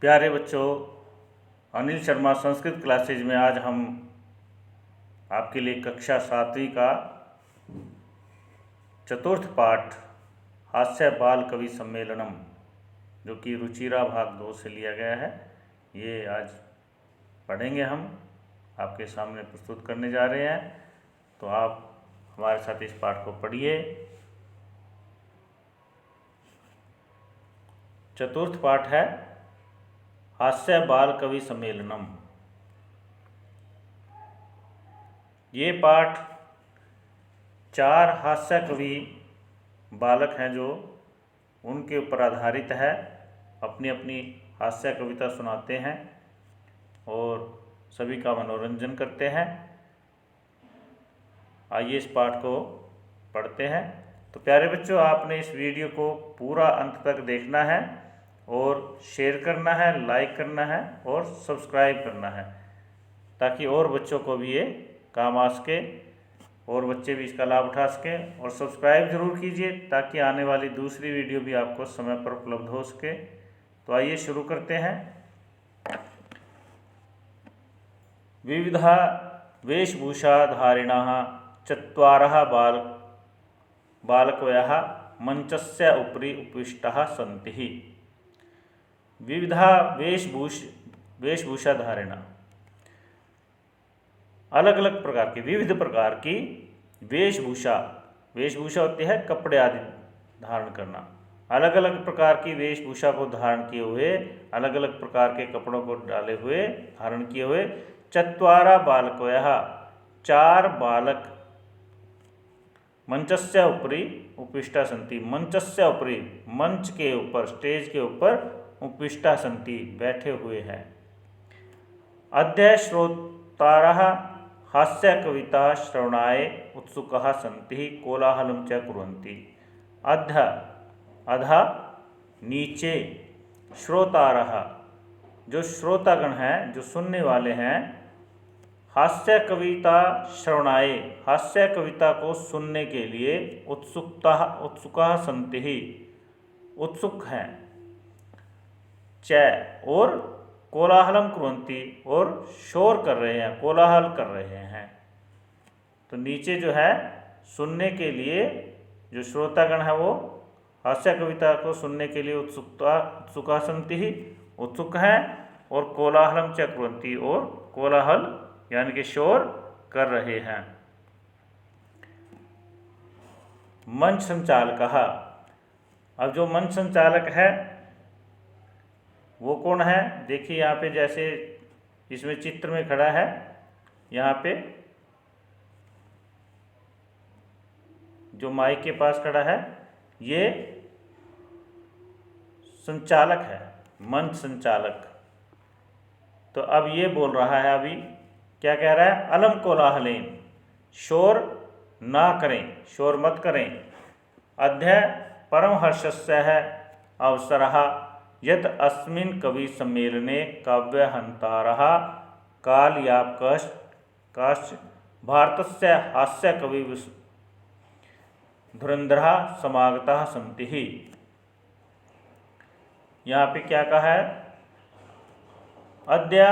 प्यारे बच्चों, अनिल शर्मा संस्कृत क्लासेज में आज हम आपके लिए कक्षा 7वीं का चतुर्थ पाठ हास्य बाल कवि सम्मेलनम, जो कि रुचिरा भाग 2 से लिया गया है, ये आज पढ़ेंगे। हम आपके सामने प्रस्तुत करने जा रहे हैं, तो आप हमारे साथ इस पाठ को पढ़िए। चतुर्थ पाठ है हास्य बाल कवि सम्मेलनम। ये पाठ 4 हास्य कवि बालक हैं जो उनके ऊपर आधारित है, अपनी अपनी हास्य कविता सुनाते हैं और सभी का मनोरंजन करते हैं। आइए इस पाठ को पढ़ते हैं। तो प्यारे बच्चों, आपने इस वीडियो को पूरा अंत तक देखना है और शेयर करना है, लाइक करना है और सब्सक्राइब करना है, ताकि और बच्चों को भी ये काम आ सके और बच्चे भी इसका लाभ उठा सकें। और सब्सक्राइब ज़रूर कीजिए ताकि आने वाली दूसरी वीडियो भी आपको समय पर उपलब्ध हो सके। तो आइए शुरू करते हैं। विविधा वेशभूषाधारिणः चत्वारः बालकवयः मंचस्य उपरि उपविष्टाः सन्ति। विविधा वेशभूषाधारिणः, अलग अलग प्रकार की, विविध प्रकार की वेशभूषा होती है कपड़े आदि धारण करना। अलग अलग प्रकार की वेशभूषा को धारण किए हुए, अलग अलग प्रकार के कपड़ों को डाले हुए, धारण किए हुए, चत्वारा बालकवयः, 4 बालक, मंचस्य उपरि उपविष्टा सन्ति, मंचस्य उपरि, मंच के ऊपर, स्टेज के ऊपर, उपविष्टा सन्ति, बैठे हुए हैं। अद्य श्रोतारः हास्य कविता श्रवणाय उत्सुकाः सन्ति, कोलाहलं च कुर्वन्ति। अधः नीचे, श्रोतारः जो श्रोतागण हैं, जो सुनने वाले हैं, हास्य कविता श्रवणाय हास्य कविता को सुनने के लिए उत्सुकाः सन्ति उत्सुक हैं, च और कोलाहलम कुर्वन्ति और शोर कर रहे हैं, कोलाहल कर रहे हैं। तो नीचे जो है सुनने के लिए जो श्रोतागण है वो हास्य कविता को सुनने के लिए उत्सुका सन्ति उत्सुक हैं, और कोलाहलम च कुर्वन्ति और कोलाहल यानी कि शोर कर रहे हैं। मंच संचालकः, अब जो मंच संचालक है वो कौन है? देखिए यहाँ पे, जैसे इसमें चित्र में खड़ा है, यहाँ पे जो माइक के पास खड़ा है ये संचालक है, मंच संचालक। तो अब ये बोल रहा है, अभी क्या कह रहा है? अलम कोलाहलेन, शोर ना करें, शोर मत करें। अद्य परमहर्षस्य अवसरः यत् अस्मिन् कवि सम्मेलने काव्यहन्तारः कालयापकाश्च भारतस्य हास्य कवि धुरन्धरः समागताः सन्ति। यहाँ पे क्या कहा है? अद्य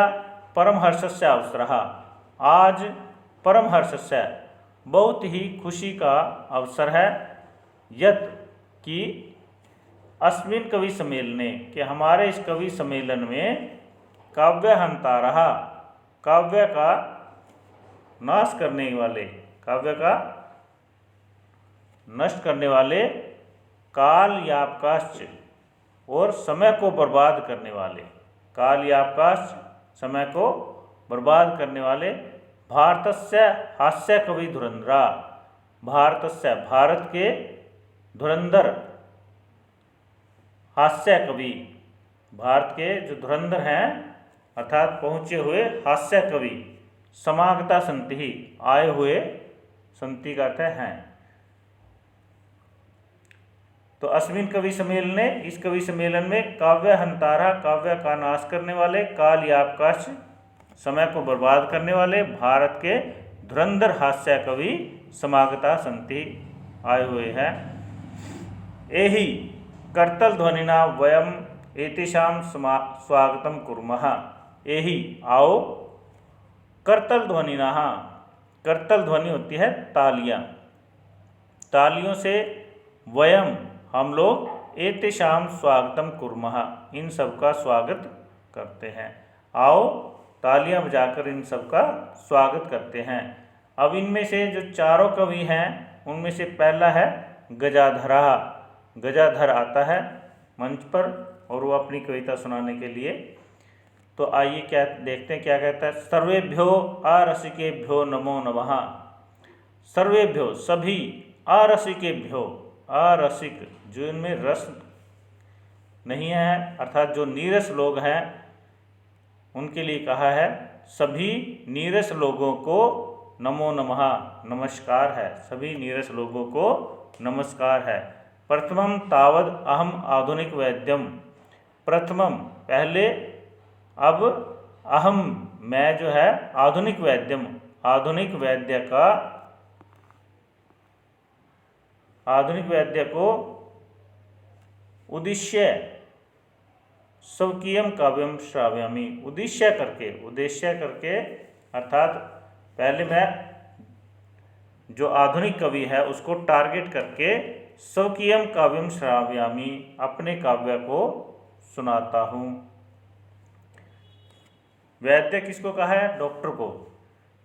परमहर्षस्य अवसरः, आज परमहर्षस्य बहुत ही खुशी का अवसर है, यत् कि अस्मिन् कवि सम्मेलने के हमारे इस कवि सम्मेलन में काव्यहन्तारः काव्य का नाश करने वाले, काव्य का नष्ट करने वाले, कालयापकाश्च और समय को बर्बाद करने वाले, कालयापकाश्च समय को बर्बाद करने वाले, भारतस्य हास्य कवि धुरंधरा, भारतस्य भारत के धुरंधर हास्य कवि, भारत के जो धुरंधर हैं अर्थात पहुँचे हुए हास्य कवि, समागता सन्ति आए हुए, सन्ति का अर्थ हैं। तो अस्मिन् कवि सम्मेलने, इस कवि सम्मेलन में, काव्यहन्तारः काव्य का नाश करने वाले, कालयापकाश्च समय को बर्बाद करने वाले, भारत के धुरंधर हास्य कवि समागता सन्ति आए हुए हैं। एहि करतल ध्वनिना वयम एतेषां स्वागतं कुर्मः। एहि आओ करतल ध्वनिनः। करतल ध्वनि होती है तालियां। तालियों से वयम हम लोग एतेषां स्वागतम कुर्मः इन सब का स्वागत करते हैं। आओ तालियां बजाकर इन सब का स्वागत करते हैं। अब इनमें से जो चारों कवि हैं उनमें से पहला है गजाधरा। गजाधर आता है मंच पर और वो अपनी कविता सुनाने के लिए। तो आइए क्या देखते हैं क्या कहता है। सर्वेभ्यो आरसिकेभ्यो नमो नमः। सर्वेभ्यो सभी, आरसिकेभ्यो आरसिक जो इनमें रस नहीं है अर्थात जो नीरस लोग हैं उनके लिए कहा है। सभी नीरस लोगों को नमो नमः नमस्कार है। सभी नीरस लोगों को नमस्कार है। प्रथमम तावद अहम आधुनिक वैद्यम। प्रथमम पहले, अब अहम मैं जो है आधुनिक वैद्यम आधुनिक वैद्य को उद्देश्य स्वकीयम काव्यम श्राव्यामि। उद्देश्य करके अर्थात पहले मैं जो आधुनिक कवि है उसको टारगेट करके स्वकीयम काव्यम श्राव्यामि अपने काव्य को सुनाता हूँ। वैद्य किसको कहा है? डॉक्टर को।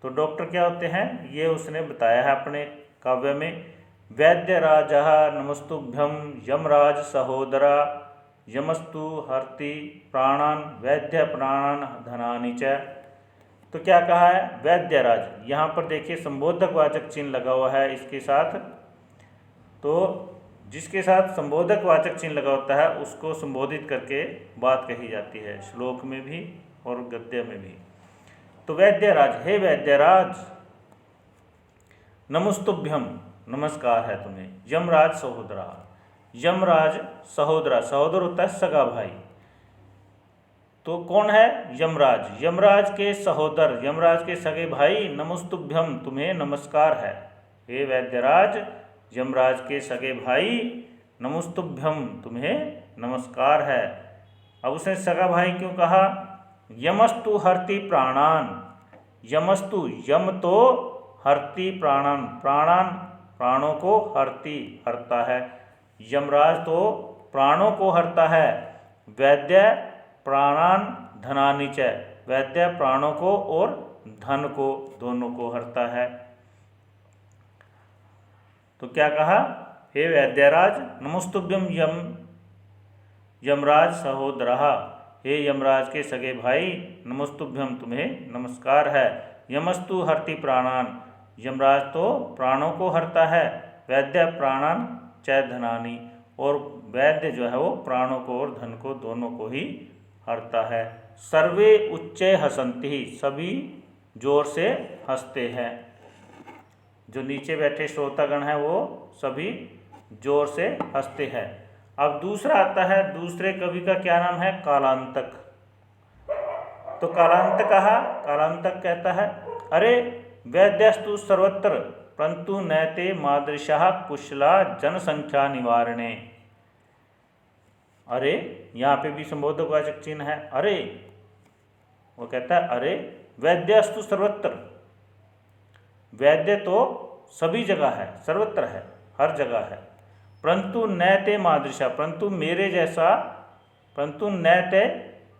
तो डॉक्टर क्या होते हैं ये उसने बताया है अपने काव्य में। वैद्य राजा नमस्तुभ्यम यमराज सहोदरा यमस्तु हरति प्राणान वैद्य प्राणान धनानि च। तो क्या कहा है? वैद्यराज। यहाँ पर देखिए संबोधक वाचक चिन्ह लगा हुआ है इसके साथ। तो जिसके साथ संबोधक वाचक चिन्ह लगा होता है उसको संबोधित करके बात कही जाती है, श्लोक में भी और गद्य में भी। तो वैद्यराज, हे वैद्यराज, नमस्तुभ्यम नमस्कार है तुम्हें। यमराज सहोदरा, यमराज सहोदरा, सहोदर होता है सगा भाई। तो कौन है? यमराज। यमराज के सहोदर, यमराज के सगे भाई, नमस्तुभ्यम तुम्हें नमस्कार है। हे वैद्यराज, यमराज के सगे भाई, नमस्तुभ्यम तुम्हें नमस्कार है। अब उसने सगा भाई क्यों कहा? यमस्तु हरति प्राणान। यमस्तु यम तो हरति प्राणान, प्राणान प्राणों को हरति हरता है। यमराज तो प्राणों को हरता है। वैद्य प्राणान धनानि च, वैद्य प्राणों को और धन को दोनों को हरता है। तो क्या कहा? हे वैद्यराज, नमस्तुभ्यम यमराज सहोदरः, हे यमराज के सगे भाई, नमस्तुभ्यम तुम्हें नमस्कार है। यमस्तु हरति प्राणान, यमराज तो प्राणों को हरता है। वैद्य प्राणान च धनानि, और वैद्य जो है वो प्राणों को और धन को दोनों को ही हरता है। सर्वे उच्चे हसन्ति, सभी जोर से हंसते हैं। जो नीचे बैठे श्रोतागण हैं वो सभी जोर से हंसते हैं। अब दूसरा आता है, दूसरे कवि का क्या नाम है? कालांतक। तो कालांतक कहा, कालांतक कहता है, अरे वैद्यस्तु सर्वत्र परंतु नैते मादृशः कुशला जनसंख्या निवारणे। अरे यहाँ पे भी संबोधक वाचक चिन्ह है अरे। वो कहता है अरे वैद्यस्तु सर्वत्र, वैद्य तो सभी जगह है, सर्वत्र है, हर जगह है। परंतु नैते मादृशा, परंतु मेरे जैसा, परंतु नैते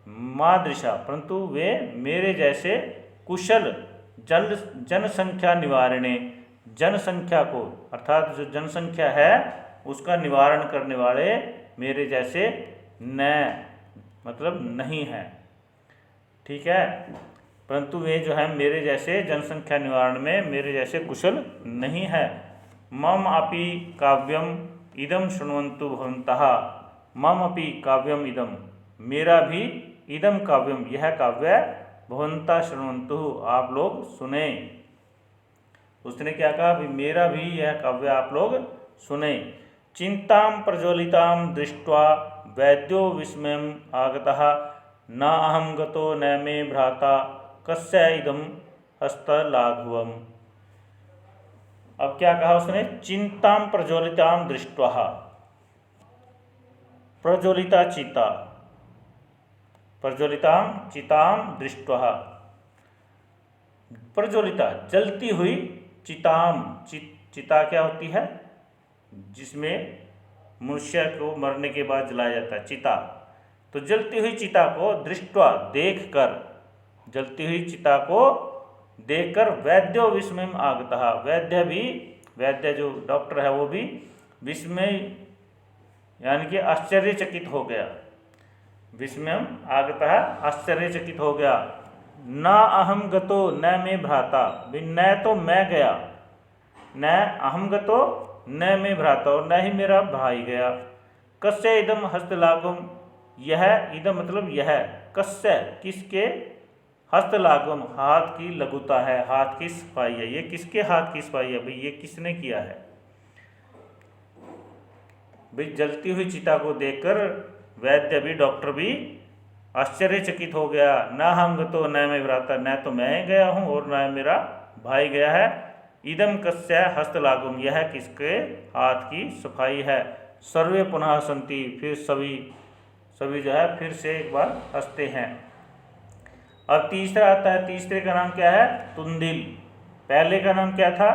मादृशा, परंतु वे मेरे जैसे कुशल जनसंख्या निवारणे, जनसंख्या को अर्थात जो जनसंख्या है उसका निवारण करने वाले मेरे जैसे न मतलब नहीं है। ठीक है, परंतु वे जो है मेरे जैसे जनसंख्या निवारण में मेरे जैसे कुशल नहीं है। मम अपि काव्यम इदम शृण्वन्तु भवन्तः, मम अपि काव्यम इदम, मेरा भी, इदम काव्यम यह काव्य, भवन्तः शृण्वन्तु आप लोग सुने। उसने क्या कहा? भी मेरा भी यह काव्य आप लोग सुने। चिंताम प्रज्वलिताम दृष्ट्वा वैद्यो विस्मयम् आगतः, न अहम गतो न मे भ्राता कस्य इदम हस्तलाघवम्। अब क्या कहा उसने? चिंताम प्रज्वलिताम दृष्ट्वा, प्रज्वलिता चिता, प्रज्वलिताम चिताम दृष्ट्वा, प्रज्वलिता जलती हुई, चिताम चिता क्या होती है, जिसमें मनुष्य को मरने के बाद जलाया जाता है, चिता। तो जलती हुई चिता को दृष्ट्वा देखकर, जलती हुई चिता को देखकर वैद्यो विस्मय आगतः, वैद्य भी, वैद्य जो डॉक्टर है वो भी विस्मय यानी कि आश्चर्यचकित हो गया, विस्मय आगतः आश्चर्यचकित हो गया। न अहम गतो न मे भ्राता, न तो मैं गया, न अहम गतो न मे भ्राता, और न ही मेरा भाई गया। कस्य इदम हस्तलाघवम, यह इदम मतलब यह, कस्य किसके, हस्तलाघवम हाथ की लघुता है, हाथ की सफाई है, ये किसके हाथ की सफाई है भाई, ये किसने किया है भाई। जलती हुई चिता को देखकर वैद्य भी, डॉक्टर भी आश्चर्यचकित हो गया। न हम गतो न मैं भ्राता, न तो मैं गया हूँ और न मेरा भाई गया है। इदम कस्य हस्तलाघवम, यह किसके हाथ की सफाई है। सर्वे पुनः हसन्ति, फिर सभी जो है फिर से एक बार हंसते हैं। अब तीसरा आता है, तीसरे का नाम क्या है, तुंदिल। पहले का नाम क्या था,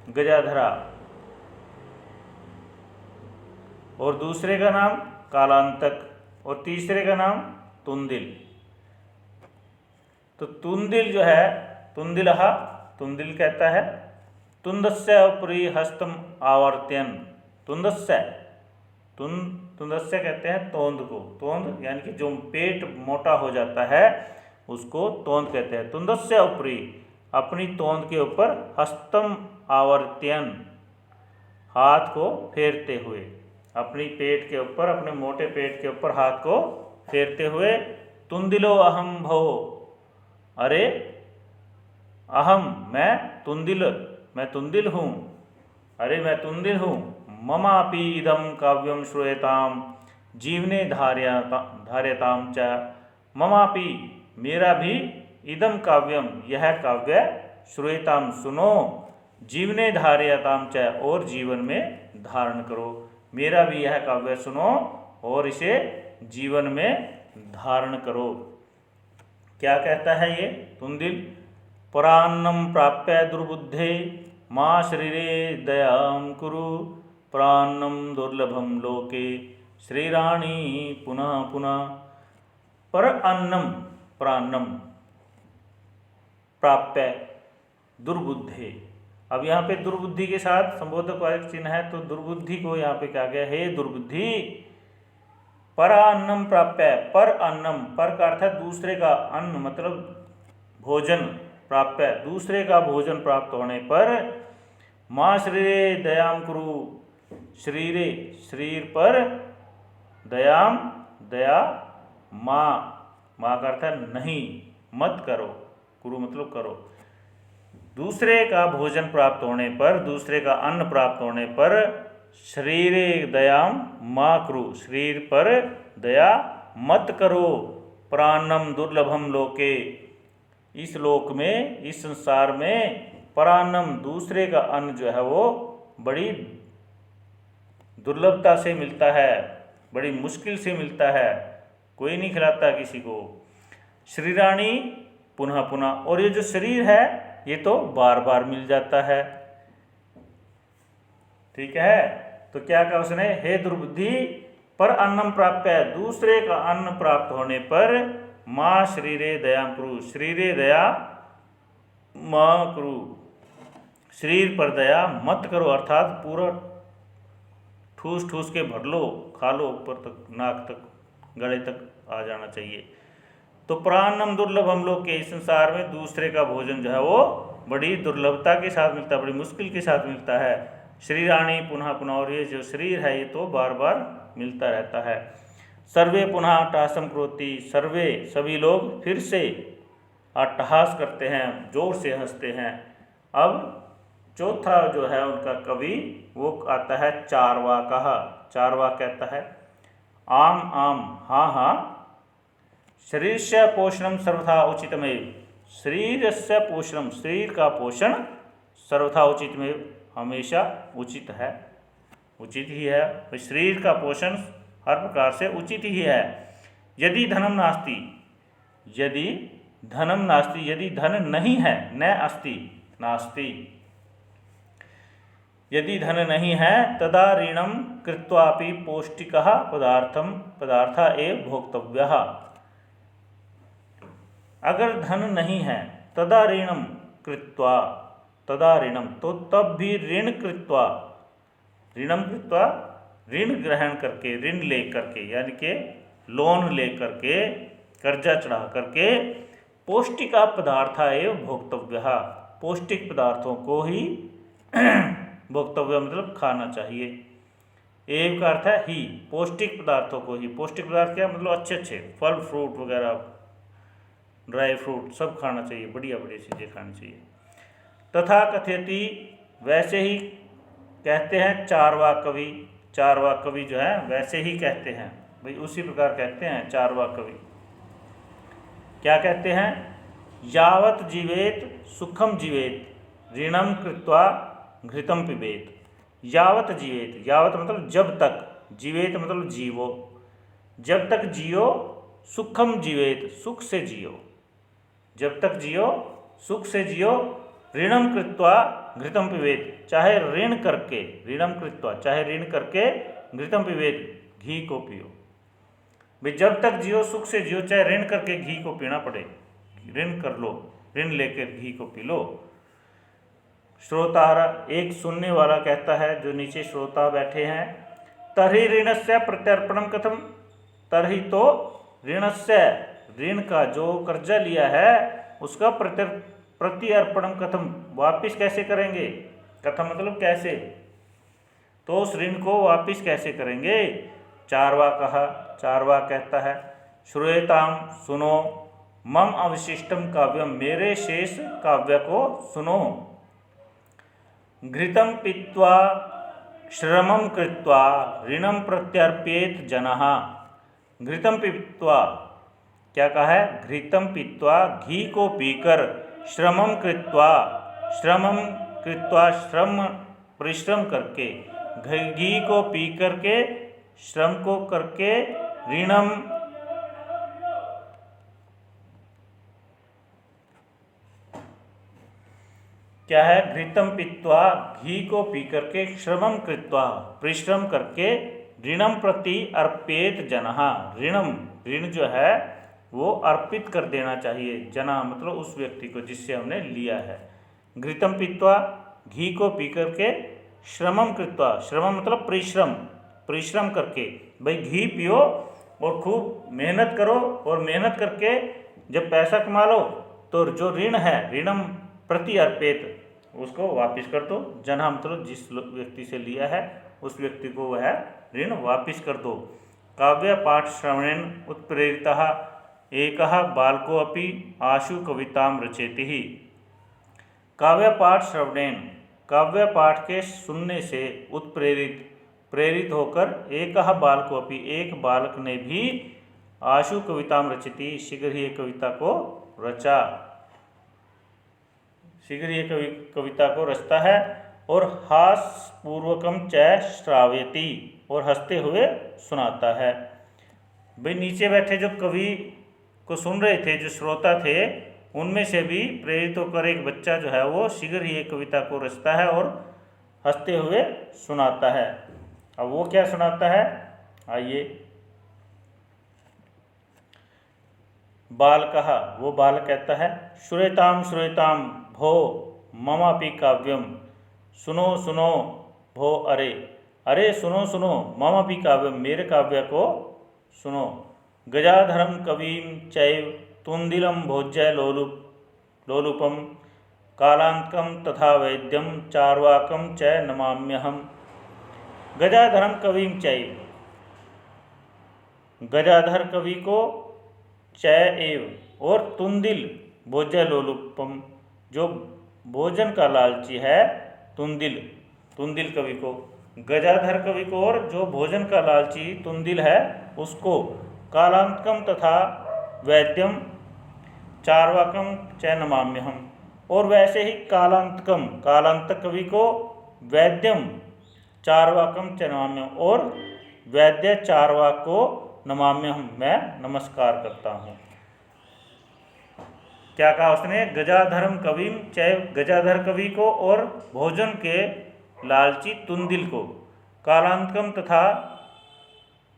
गजाधरा, और दूसरे का नाम कालांतक, और तीसरे का नाम तुंदिल। तो तुंदिल जो है, तुंदिलहा, तुंदिल कहता है तुंदस्य उपरि हस्तम आवर्त्यन, तुंदस्य, तुंदस्य कहते हैं तोंद को, तोंद यानी कि जो पेट मोटा हो जाता है उसको तोंद कहते हैं। तुंदस्य उपरि, अपनी तोंद के ऊपर, हस्तम आवर्त्यन, हाथ को फेरते हुए, अपनी पेट के ऊपर, अपने मोटे पेट के ऊपर हाथ को फेरते हुए। तुंदिलो अहम भो, अरे अहम मैं तुंदिल हूँ, अरे मैं तुंदिल हूँ। ममापि इदम काव्यम श्रूयताम जीवने धार्यताम च, ममापि मेरा भी, इदम काव्यम यह काव्य, श्रूयताम सुनो, जीवने धार्यताम च और जीवन में धारण करो। मेरा भी यह काव्य सुनो और इसे जीवन में धारण करो। क्या कहता है ये तुंदिल, परान्नम प्राप्य दुर्बुद्धे माँ शरीरे दयाम कुरु, प्रान्नम दुर्लभम लोके श्रीराणी पुनः पुनः। पर अन्नम, प्रान्नम प्राप्य दुर्बुद्धे, अब यहाँ पे दुर्बुद्धि के साथ संबोधक वाचक चिन्ह है, तो दुर्बुद्धि को यहाँ पे क्या गया, हे दुर्बुद्धि, पर अन्नम प्राप्य, पर अन्नम, पर का अर्थ है दूसरे का, अन्न मतलब भोजन, प्राप्य दूसरे का भोजन प्राप्त होने पर, माँ शरीरे दयाम कुरु, शरीरे शरीर पर, दयाम दया, माँ का अर्थ है नहीं, मत करो, कुरु मतलब करो। दूसरे का भोजन प्राप्त होने पर, दूसरे का अन्न प्राप्त होने पर, शरीरे दयाम माँ कुरु, शरीर पर दया मत करो। प्राणम दुर्लभम लोके, इस लोक में, इस संसार में, परान्नम दूसरे का अन्न जो है वो बड़ी दुर्लभता से मिलता है, बड़ी मुश्किल से मिलता है, कोई नहीं खिलाता किसी को। श्रीराणी पुनः पुनः, और ये जो शरीर है ये तो बार बार मिल जाता है, ठीक है। तो क्या कहा उसने, हे दुर्बुद्धि, पर अन्नम प्राप्य, दूसरे का अन्न प्राप्त होने पर, माँ शरीरे दयाम कुरु, शरीरे दया माँ कुरु, शरीर पर दया मत करो, अर्थात पूरा ठूस ठूस के भर लो, खा लो, ऊपर तक, नाक तक, गले तक आ जाना चाहिए। तो प्राणम दुर्लभ, हम लोग के इस संसार में दूसरे का भोजन जो है वो बड़ी दुर्लभता के साथ मिलता है, बड़ी मुश्किल के साथ मिलता है। शरीराणी पुनः पुनः, और ये जो शरीर है ये तो बार बार मिलता रहता है। सर्वे पुनः अट्टहासम करोति, सर्वे सभी लोग फिर से अट्टहास करते हैं, जोर से हंसते हैं। अब चौथा जो है उनका कवि वो आता है चार्वाकः। चार्वाक कहता है, आम आम हाँ हाँ, शरीरस्य पोषणम सर्वथा उचितमेव, शरीरस्य पोषणम, शरीर का पोषण सर्वथा उचितमेव, हमेशा उचित है, उचित ही है। शरीर का पोषण हर प्रकार से उचित ही है। यदि धनम नास्ति, यदि धनम नास्ति, यदि धन नहीं है, न अस्ति नास्ति, यदि धन नहीं है, तदा ऋणम कृत्वापि पौष्टिकः पदार्थ एव भोक्तव्यः। अगर धन नहीं है, तदा ऋणम कृत्वा, तदा ऋणम तो तब भी ऋण कृत्वा, ऋणम कृत्वा ऋण ग्रहण करके, ऋण ले करके, यानी कि लोन ले करके, कर्जा चढ़ा करके, पौष्टिका पदार्थ एव भोक्तव्य, पौष्टिक पदार्थों को ही भोक्तव्य मतलब खाना चाहिए। एव का अर्थ है ही, पौष्टिक पदार्थों को ही। पौष्टिक पदार्थ क्या मतलब अच्छे अच्छे फल फ्रूट वगैरह, ड्राई फ्रूट सब खाना चाहिए, बढ़िया बढ़िया चीज़ें खानी चाहिए। तथा कथयति, वैसे ही कहते हैं चारवाक कवि। चारवाक कवि जो है वैसे ही कहते हैं, भाई उसी प्रकार कहते हैं चारवाक कवि। क्या कहते हैं? यावत जीवेत सुखम जीवेत ऋणम कृत्वा घृतम पिबेत। यावत जीवेत, यावत मतलब जब तक, जीवेत मतलब जीवो, जब तक जियो, सुखम जीवेत सुख से जियो, जब तक जियो सुख से जियो, ऋणम कृत्वा घृतम पिबेत, चाहे ऋण करके, ऋणम कृत्वा चाहे ऋण करके, घृतम पिबेत घी को पियो। भाई जब तक जियो सुख से जियो, चाहे ऋण करके घी को पीना पड़े, ऋण कर लो, ऋण लेकर घी को पी लो। श्रोतार, एक सुनने वाला कहता है, जो नीचे श्रोता बैठे हैं, तर्हि ऋणस्य प्रत्यर्पणम कथम, तर्हि तो ऋणस्य, ऋण का जो कर्जा लिया है उसका प्रत्यर्पणम कथम, वापिस कैसे करेंगे? कथम मतलब कैसे, तो उस ऋण को वापिस कैसे करेंगे? चारवा कहा, चारवा कहता है, श्रूयताम सुनो, मम अवशिष्टम काव्यम, मेरे शेष काव्य को सुनो। घृतम पीत्वा श्रमम कृत्वा ऋणम प्रत्यर्पयेत जनः। घृतम पीत्वा, क्या कहा है? घृतम पीत्वा, घी को पीकर, श्रमम कृत्वा, श्रमम कृत्वा श्रम परिश्रम करके, घी को पी करके, श्रम को करके, ऋणम क्या है? घृतम पीत्वा, घी को पी करके, श्रमम कृत्वा परिश्रम करके, ऋणम प्रति अर्पेत जनः, ऋणम ऋण जो है वो अर्पित कर देना चाहिए, जना मतलब उस व्यक्ति को जिससे हमने लिया है। घृतम पीत्वा, घी को पी करके, श्रमम कृत्वा, श्रमम मतलब परिश्रम, परिश्रम करके, भाई घी पियो और खूब मेहनत करो, और मेहनत करके जब पैसा कमा लो तो जो ऋण है, ऋणम प्रति अर्पेत, उसको वापिस कर दो। जना मतलब जिस व्यक्ति से लिया है उस व्यक्ति को वह ऋण वापिस कर दो। काव्य पाठ श्रवणेन उत्प्रेरितः एकः बालको अपि आशु कविताम रचेति। काव्य पाठ श्रवणेन, काव्य पाठ के सुनने से उत्प्रेरित, प्रेरित होकर, एकः बालको अपि, एक बालक ने भी आशु कविताम रचति, शीघ्र ही एक कविता को रचा, शीघ्र ही कविता को रचता है। और हास्यपूर्वकम च श्रावयति, और हंसते हुए सुनाता है। भाई नीचे बैठे जो कवि को सुन रहे थे, जो श्रोता थे, उनमें से भी प्रेरित होकर एक बच्चा जो है वो शीघ्र ही एक कविता को रचता है और हंसते हुए सुनाता है। अब वो क्या सुनाता है, आइए। बालकः, वो बालक कहता है, श्रूयताम श्रूयताम भो ममापि काव्यम, सुनो सुनो भो, अरे अरे सुनो सुनो, ममापि काव्यम, मेरे काव्य को सुनो। गजाधरम कविम चैव तुंदिलम भोज्य लोलुपम, कालांतकम तथा वैद्यम चार्वाकम च नमाम्यहम। गजाधरम कविम चैव, गजाधर कवि को, चय एव और तुंदिल भोज्य लोलुपम, जो भोजन का लालची है, तुंदिल, तुंदिल कवि को, गजाधर कवि को और जो भोजन का लालची तुंदिल है उसको, कालांतकम तथा वैद्यम चार्वाकम च नमाम्यहम, और वैसे ही कालांतकम, कालांतक कवि को, वैद्यम चार्वाकम च नमाम्यहम, और वैद्य चारवाक को नमाम्यहम्, मैं नमस्कार करता हूँ। क्या कहा उसने? गजाधरम कविम, चाहे गजाधर कवि को और भोजन के लालची तुंदिल को, कालांतकम तथा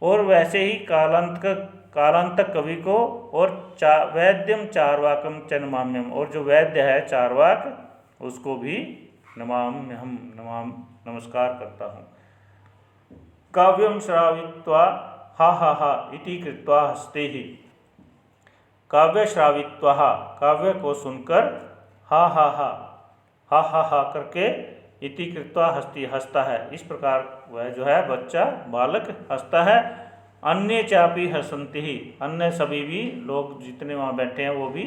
और वैसे ही कालांतक कवि को, और वैद्यम चारवाकम च नमाम्यहम्, और जो वैद्य है चारवाक उसको भी नमाम्यहम्, नमस्कार करता हूँ। काव्यम श्रावित्वा हा हा हा इति कृत्वा हस्ते ही, काव्य श्रावित्वा, काव्य को सुनकर, हा हा हा करके, इति कृत्वा हस्ती, हंसता है, इस प्रकार वह जो है बच्चा बालक हंसता है। अन्य चापी हसंती ही, अन्य सभी भी लोग जितने वहाँ बैठे हैं वो भी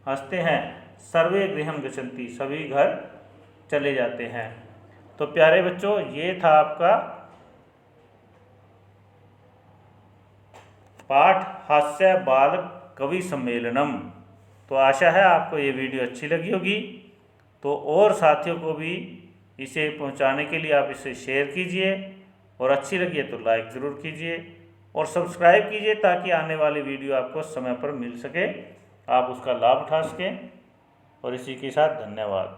हंसते हैं। सर्वे गृहम गच्छन्ति, सभी घर चले जाते हैं। तो प्यारे बच्चों, ये था आपका पाठ हास्य बाल कवि सम्मेलनम। तो आशा है आपको ये वीडियो अच्छी लगी होगी। तो और साथियों को भी इसे पहुंचाने के लिए आप इसे शेयर कीजिए, और अच्छी लगी है तो लाइक ज़रूर कीजिए और सब्सक्राइब कीजिए, ताकि आने वाली वीडियो आपको समय पर मिल सके, आप उसका लाभ उठा सकें। और इसी के साथ धन्यवाद।